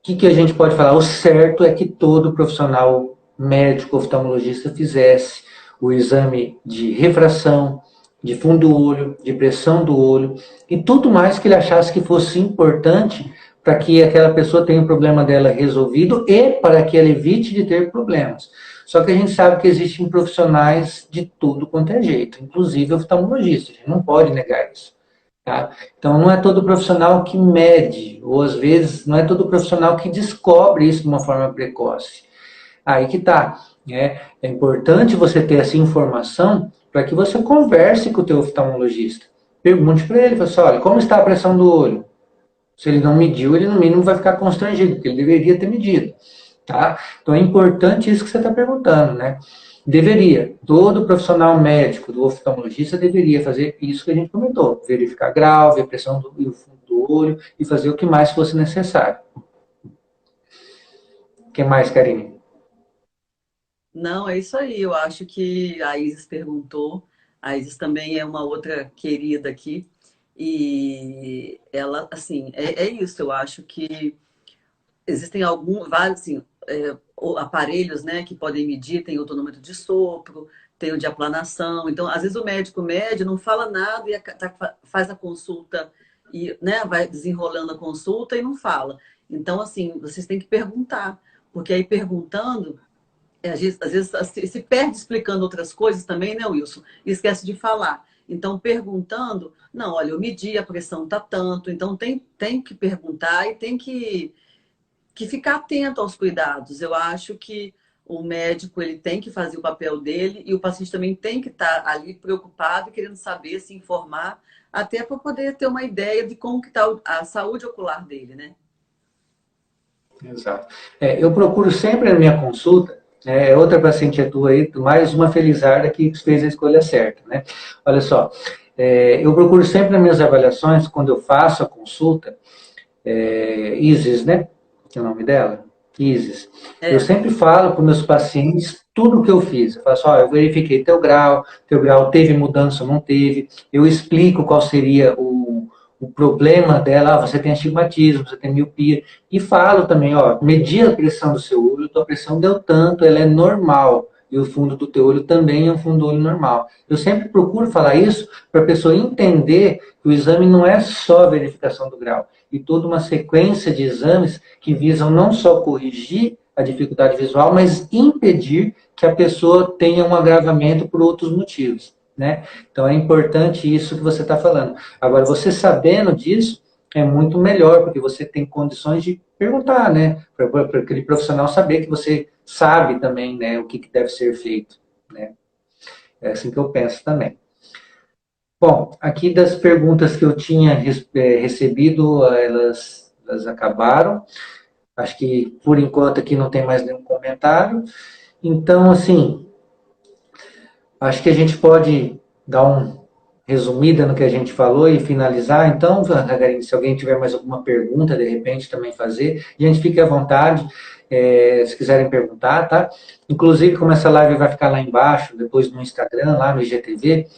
Que a gente pode falar? O certo é que todo profissional médico, oftalmologista, fizesse o exame de refração, de fundo do olho, de pressão do olho e tudo mais que ele achasse que fosse importante para que aquela pessoa tenha o problema dela resolvido e para que ela evite de ter problemas. Só que a gente sabe que existem profissionais de tudo quanto é jeito, inclusive oftalmologistas, a gente não pode negar isso. Tá? Então, não é todo profissional que mede, ou às vezes não é todo profissional que descobre isso de uma forma precoce. Aí que tá, né? É importante você ter essa informação para que você converse com o teu oftalmologista. Pergunte para ele, fala assim, olha, como está a pressão do olho? Se ele não mediu, ele no mínimo vai ficar constrangido, porque ele deveria ter medido. Tá? Então é importante isso que você está perguntando, né? Deveria, todo profissional médico, do oftalmologista, deveria fazer isso que a gente comentou, verificar grau, ver a pressão e o fundo do olho e fazer o que mais fosse necessário. O que mais, Karine? Não, é isso aí. Eu acho que a Isis perguntou. A Isis também é uma outra querida aqui. E ela, assim, é isso. Eu acho que existem vários, assim, aparelhos, né, que podem medir. Tem o tonômetro de sopro, tem o de aplanação. Então, às vezes o médico mede, não fala nada e faz a consulta e, né, vai desenrolando a consulta e não fala. Então, assim, vocês têm que perguntar, porque aí perguntando às vezes se perde explicando outras coisas também, né, Wilson? E esquece de falar. Então, perguntando, não, olha, eu medi, a pressão está tanto. Então, tem que perguntar e tem que ficar atento aos cuidados. Eu acho que o médico ele tem que fazer o papel dele e o paciente também tem que estar ali preocupado, querendo saber, se informar, até para poder ter uma ideia de como que está a saúde ocular dele, né? Exato. Eu procuro sempre na minha consulta, outra paciente é tua aí, mais uma felizarda que fez a escolha certa, né? Olha só, eu procuro sempre nas minhas avaliações, quando eu faço a consulta, Isis, né? Que é o nome dela? Isis. Eu É, sempre falo para os meus pacientes tudo o que eu fiz. Eu falo assim, eu verifiquei teu grau teve mudança ou não teve. Eu explico qual seria o problema dela. Você tem astigmatismo, você tem miopia. E falo também, medi a pressão do seu olho, tua pressão deu tanto, ela é normal. E o fundo do teu olho também é um fundo do olho normal. Eu sempre procuro falar isso para a pessoa entender que o exame não é só a verificação do grau, e toda uma sequência de exames que visam não só corrigir a dificuldade visual, mas impedir que a pessoa tenha um agravamento por outros motivos, né? Então é importante isso que você está falando. Agora, você sabendo disso, é muito melhor, porque você tem condições de perguntar, né? Para aquele profissional saber que você sabe também, né, o que deve ser feito, né? É assim que eu penso também. Bom, aqui das perguntas que eu tinha recebido, elas acabaram. Acho que, por enquanto, aqui não tem mais nenhum comentário. Então, assim, acho que a gente pode dar um resumida no que a gente falou e finalizar. Então, Catarina, se alguém tiver mais alguma pergunta, de repente, também fazer, a gente fique à vontade. se quiserem perguntar, tá? Inclusive, como essa live vai ficar lá embaixo, depois no Instagram, lá no IGTV,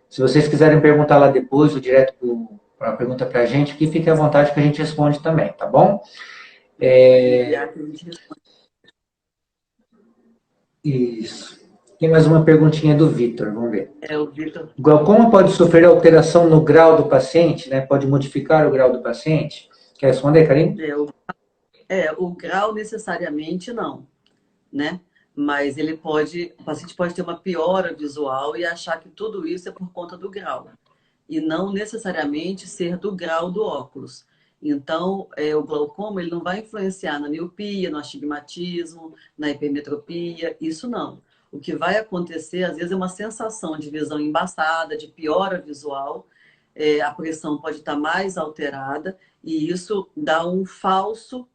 se vocês quiserem perguntar lá depois, ou direto para pergunta para a gente, aqui fique à vontade que a gente responde também, tá bom? Enviar que a gente responde. Isso. Tem mais uma perguntinha do Vitor, vamos ver. O Vitor. Glaucoma pode sofrer alteração no grau do paciente, né? Pode modificar o grau do paciente? Quer responder, Karine? O grau necessariamente não, né? Mas o paciente pode ter uma piora visual e achar que tudo isso é por conta do grau. E não necessariamente ser do grau do óculos. Então, o glaucoma ele não vai influenciar na miopia, no astigmatismo, na hipermetropia, isso não. O que vai acontecer, às vezes, é uma sensação de visão embaçada, de piora visual, a pressão pode estar mais alterada, e isso dá um falso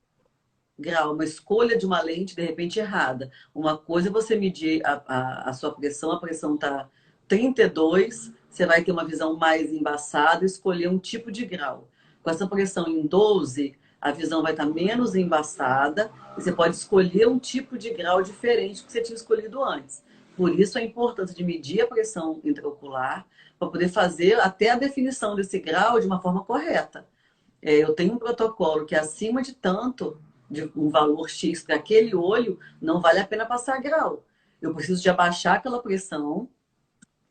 grau, uma escolha de uma lente, de repente, errada. Uma coisa é você medir a sua pressão, a pressão está 32, você vai ter uma visão mais embaçada e escolher um tipo de grau. Com essa pressão em 12, a visão vai estar menos embaçada e você pode escolher um tipo de grau diferente do que você tinha escolhido antes. Por isso a importância de medir a pressão intraocular para poder fazer até a definição desse grau de uma forma correta. Eu tenho um protocolo que acima de tanto, de um valor X para aquele olho, não vale a pena passar grau. Eu preciso de abaixar aquela pressão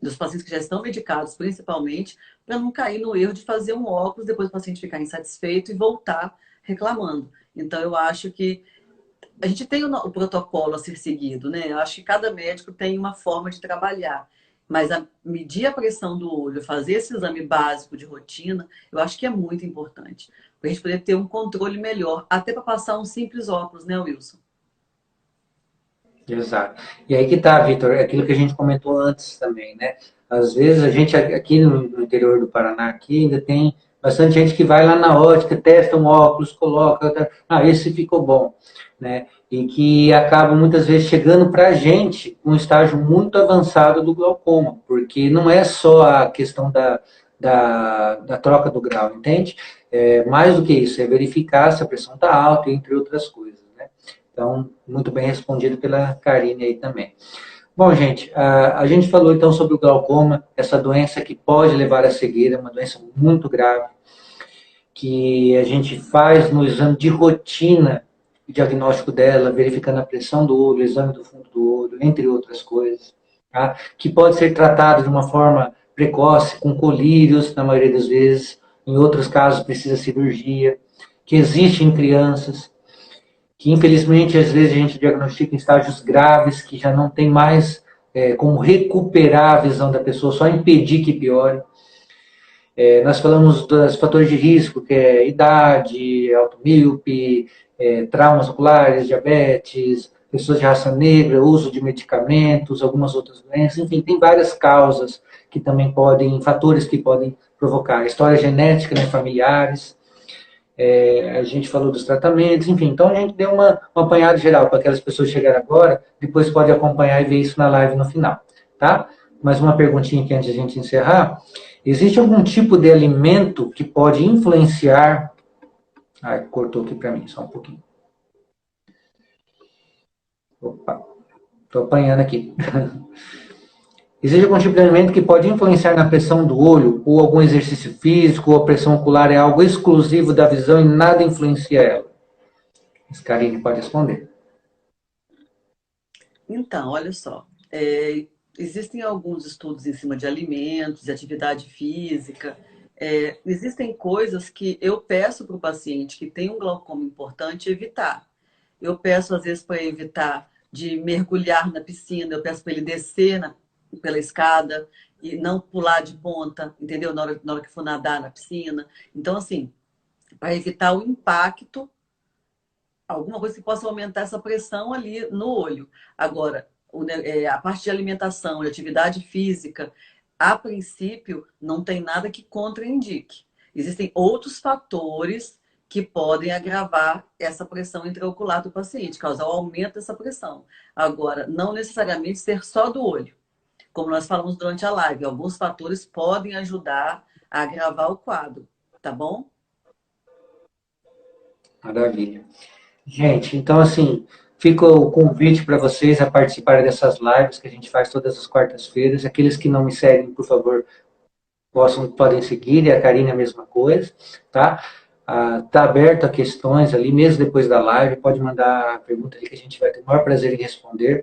dos pacientes que já estão medicados, principalmente, para não cair no erro de fazer um óculos, depois o paciente ficar insatisfeito e voltar reclamando. Então, eu acho que a gente tem o protocolo a ser seguido, né? Eu acho que cada médico tem uma forma de trabalhar. Mas medir a pressão do olho, fazer esse exame básico de rotina, eu acho que é muito importante. Para a gente poder ter um controle melhor, até para passar um simples óculos, né, Wilson? Exato. E aí que tá, Vitor, é aquilo que a gente comentou antes também, né? Às vezes a gente aqui no interior do Paraná aqui ainda tem bastante gente que vai lá na ótica, testa um óculos, coloca, esse ficou bom, né? E que acaba muitas vezes chegando para a gente um estágio muito avançado do glaucoma, porque não é só a questão da troca do grau, entende? É, mais do que isso, é verificar se a pressão está alta, entre outras coisas, né? Então, muito bem respondido pela Karine aí também. Bom, gente, a gente falou então sobre o glaucoma, essa doença que pode levar à cegueira, uma doença muito grave, que a gente faz no exame de rotina o diagnóstico dela, verificando a pressão do olho, o exame do fundo do olho, entre outras coisas, tá? Que pode ser tratado de uma forma precoce, com colírios, na maioria das vezes, em outros casos precisa cirurgia, que existe em crianças, que infelizmente às vezes a gente diagnostica em estágios graves, que já não tem mais como recuperar a visão da pessoa, só impedir que piore. Nós falamos dos fatores de risco, que é idade, alto míope, traumas oculares, diabetes, pessoas de raça negra, uso de medicamentos, algumas outras doenças, enfim, tem várias causas que também podem, fatores que podem provocar. História genética, né, familiares, a gente falou dos tratamentos, enfim, então a gente deu uma apanhada geral para aquelas pessoas que chegaram agora, depois pode acompanhar e ver isso na live no final, tá? Mais uma perguntinha aqui antes de a gente encerrar. Existe algum tipo de alimento que pode influenciar... cortou aqui para mim, só um pouquinho. Opa, estou apanhando aqui. Existe algum tipo de alimento que pode influenciar na pressão do olho, ou algum exercício físico, ou a pressão ocular é algo exclusivo da visão e nada influencia ela? Karine pode responder. Então, olha só. Existem alguns estudos em cima de alimentos, de atividade física. Existem coisas que eu peço para o paciente que tem um glaucoma importante evitar. Eu peço, às vezes, para evitar de mergulhar na piscina, eu peço para ele descer pela escada e não pular de ponta, entendeu? Na hora que for nadar na piscina. Então, assim, para evitar o impacto, alguma coisa que possa aumentar essa pressão ali no olho. Agora, a parte de alimentação, de atividade física, a princípio, não tem nada que contraindique. Existem outros fatores que podem agravar essa pressão intraocular do paciente, causar o aumento dessa pressão. Agora, não necessariamente ser só do olho. Como nós falamos durante a live, alguns fatores podem ajudar a agravar o quadro, tá bom? Maravilha. Gente, então assim, fica o convite para vocês a participarem dessas lives que a gente faz todas as quartas-feiras. Aqueles que não me seguem, por favor, podem seguir, e a Karine a mesma coisa, tá? Tá aberto a questões ali, mesmo depois da live, pode mandar a pergunta ali que a gente vai ter o maior prazer em responder.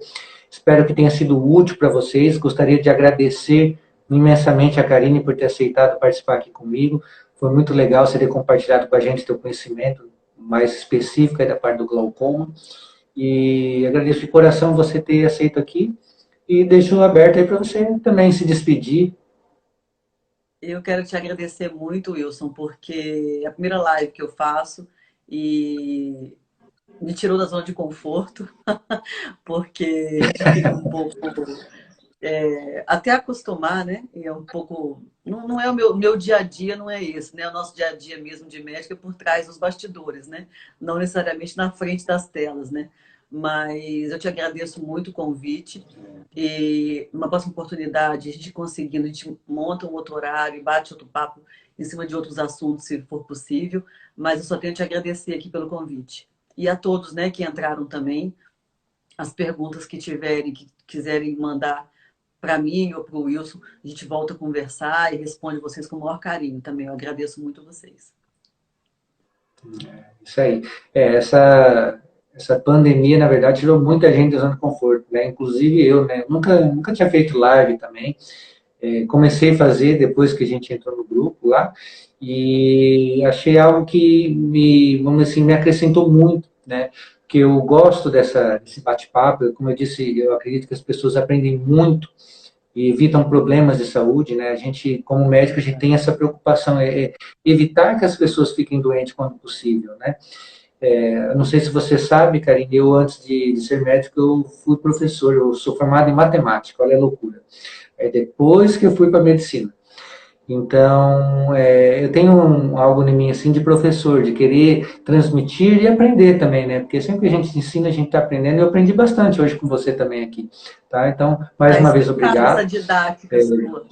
Espero que tenha sido útil para vocês. Gostaria de agradecer imensamente a Karine por ter aceitado participar aqui comigo. Foi muito legal você ter compartilhado com a gente seu conhecimento mais específico aí da parte do glaucoma. E agradeço de coração você ter aceito aqui e deixo aberto aí para você também se despedir. Eu quero te agradecer muito, Wilson, porque é a primeira live que eu faço e me tirou da zona de conforto, porque a gente fica um pouco até acostumar, né? E é um pouco. Não é o meu dia a dia, não é esse, né? O nosso dia a dia mesmo de médico é por trás dos bastidores, né? Não necessariamente na frente das telas, né? Mas eu te agradeço muito o convite. E uma próxima oportunidade, a gente conseguindo, a gente monta um outro horário e bate outro papo em cima de outros assuntos, se for possível. Mas eu só tenho que te agradecer aqui pelo convite. E a todos, né, que entraram também, as perguntas que tiverem, que quiserem mandar para mim ou para o Wilson, a gente volta a conversar e responde vocês com o maior carinho também. Eu agradeço muito a vocês. Isso aí. Essa pandemia, na verdade, tirou muita gente da zona de conforto, né? Inclusive eu, né? Nunca tinha feito live também. Comecei a fazer depois que a gente entrou no grupo lá e achei algo que vamos dizer assim, me acrescentou muito, né? Porque eu gosto desse bate-papo. Como eu disse, eu acredito que as pessoas aprendem muito e evitam problemas de saúde, né? A gente, como médico, a gente tem essa preocupação, evitar que as pessoas fiquem doentes quando possível, né? Eu não sei se você sabe, Karine, eu antes de ser médico, eu fui professor, eu sou formado em matemática, olha a loucura. É depois que eu fui para medicina. Então, eu tenho algo em mim assim de professor, de querer transmitir e aprender também, né? Porque sempre que a gente ensina, a gente está aprendendo. Eu aprendi bastante hoje com você também aqui, tá? Então, mais Está uma vez, explicado essa obrigado. didática sua.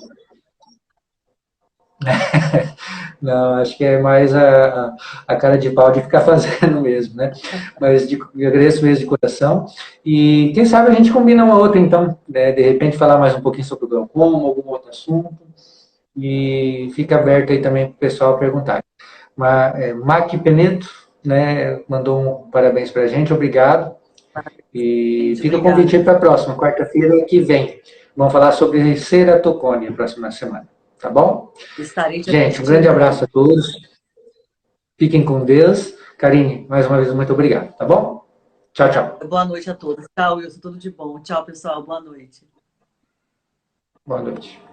Não, acho que é mais a cara de pau de ficar fazendo mesmo, né? Mas eu agradeço mesmo de coração. E quem sabe a gente combina uma outra, então, né? De repente falar mais um pouquinho sobre o glaucoma, algum outro assunto. E fica aberto aí também para o pessoal perguntar. Mac Penedo, né, mandou um parabéns para a gente, obrigado. E Gente, fica o obrigada. convite aí para a próxima, quarta-feira que vem. Vamos falar sobre ceratocone a próxima semana, tá bom? Estarei te Gente, um grande assistindo abraço a muito. todos. Fiquem com Deus. Karine, mais uma vez, muito obrigado, tá bom? Tchau, tchau. Boa noite a todos. Tchau, Wilson. Tudo de bom. Tchau, pessoal. Boa noite. Boa noite.